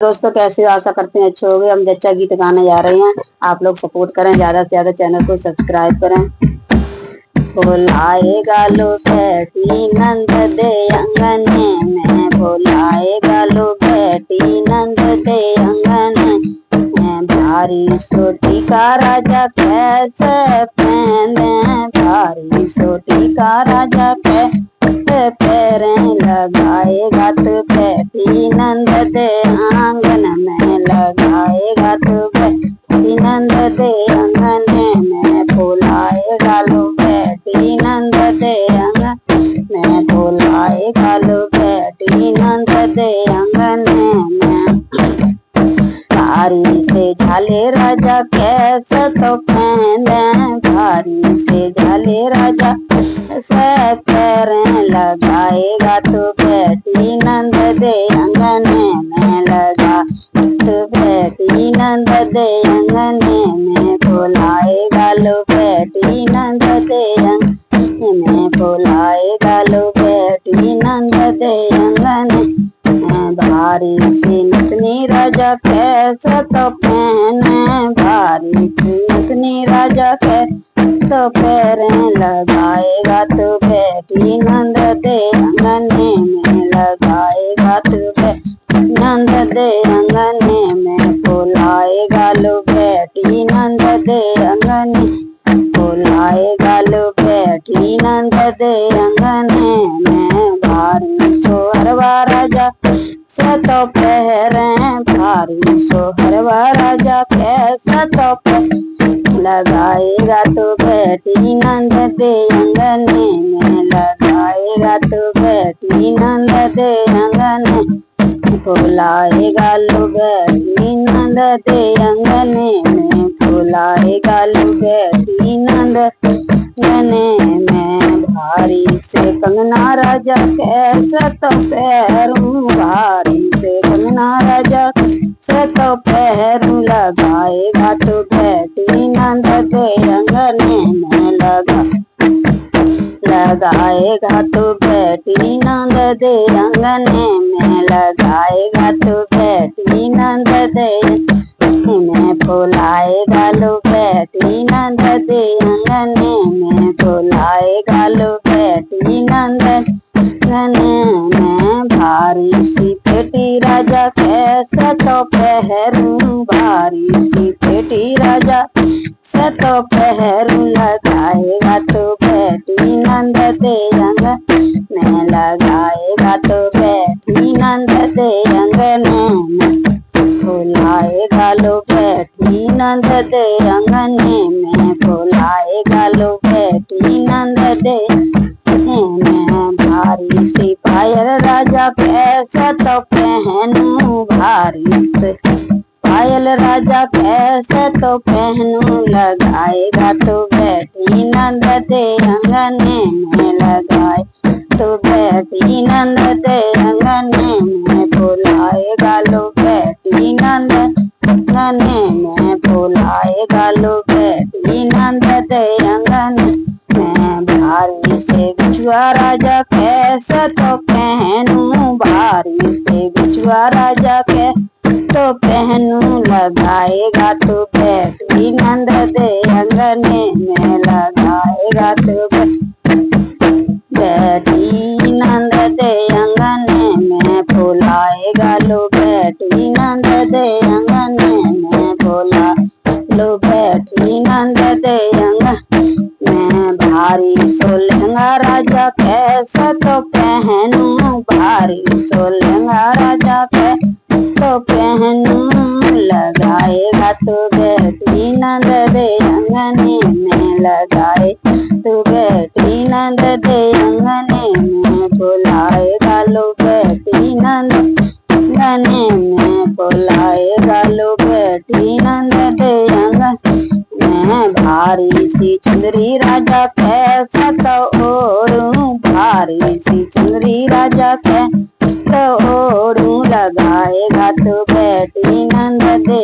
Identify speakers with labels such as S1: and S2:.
S1: दोस्तों कैसे हो? आशा करते हैं अच्छे हो गए। हम जच्चा गीत गाने जा रहे हैं। आप लोग सपोर्ट करें, ज्यादा से ज्यादा चैनल को सब्सक्राइब करें। भोलाएगा लो बेटी नंद दे अंगने में, भोलाएगा लो बेटी नंद दे अंगने में। भारी सोटी का राजा कैसे पहने, भारी सोटी का राजा कैसे पैरें लगाएगा तो बेटी नंद दे आंगन में, लगाएगा तो बेटी नंद दे अंगने में। भोलाएगा लो बेटी नंद दे अंगन में, भोलाएगा लो बेटी नंद दे अंगने में। भारी से झाले राजा कैसे तो पहने, भारी से झाले राजा से पैरें लगाएगा तो बेटी नंद दे अंगने में, लगा तो बेटी नंद दे अंगने में। भोलाएगा लो बेटी नंद दे अंगने में, भोलाएगा लो बेटी नंद दे अंगने में। भारी सी नतनी राजा कैसे तो पहने, भारी सी नतनी राजा कैसे तो पैरें लगाएगा तो बेटी नंद दे अंगने में, लगाएगा तो बेटी नंद दे अंगने में। भोलाएगा लो बेटी नंद दे अंगने, भोलाएगा लो बेटी नंद दे अंगने में। भारी सोहरवा राजा से तो पहरें, भारी सोहरवा राजा कैसे तो लगाएगा तो बेटी नंद दे अंगने में, लगाएगा तो बेटी नंद दे अंगने। भोलाएगा लो बेटी नंद दे अंगने में, भोलाएगा लो बेटी नंद अंगने में। भारी से कंगना राजा कैसे तो पैरूं, भारी से कंगना राजा से तो पैरूं। लगाएगा तो बेटी नंद दे अंगने में, लगाएगा तो बेटी नंद दे अंगने में, लगाएगा तो बेटी नंद दे में। भोलाएगा लो बेटी नंद दे अंगने में, भोलाएगा लो बेटी नंद अंगने में। भारी सी बेटी राजा कैसे तो पहरूं, भारी सी बेटी राजा से तो पहरूं। लगाएगा तो बेटी नंद दे अंगने में, लगाएगा तो बेटी नंद दे अंगने में। भोलाएगा लो बेटी नंद दे अंगने में, भोलाएगा लो बेटी नंद दे में। भारी सी पायल राजा कैसे तो पहनूं, भारी से पायल राजा कैसे तो पहनूं। लगाएगा तो बेटी नंद दे अंगने में, लगाए तो बेटी नंद दे अंगने में। भोलाएगा लो बेटी नंद अंगने में, भोलाएगा लो बेटी नंद दे अंगने में। भारी से बिछुआ राजा कैसे तो पहनूं, भारी से बिछुआ राजा के तो पहनूं। लगाएगा तो बेटी नंद दे अंगने में, लगाएगा तो बेटी नंद दे अंगने में। भोलाएगा लो बेटी नंद दे अंगने में, भोला लो बेटी नंद दे अंगने में। भारी सो लहंगा राजा कैसे तो पहनूं, भारी सो लहंगा राजा कैसे तो पहनूं। लगाएगा तो बेटी नंद दे अंगने में, लगाए तो बेटी नंद दे अंगने में। भोलाएगा लो बेटी नंद अंगने में, भोलाएगा लो बेटी नंद दे अंगने में। भारी सी चुंदरी राजा कैसे तो ओढ़ूं, भारी सी चुंदरी राजा कैसे तो ओढ़ूं। लगाएगा तो बेटी नंद दे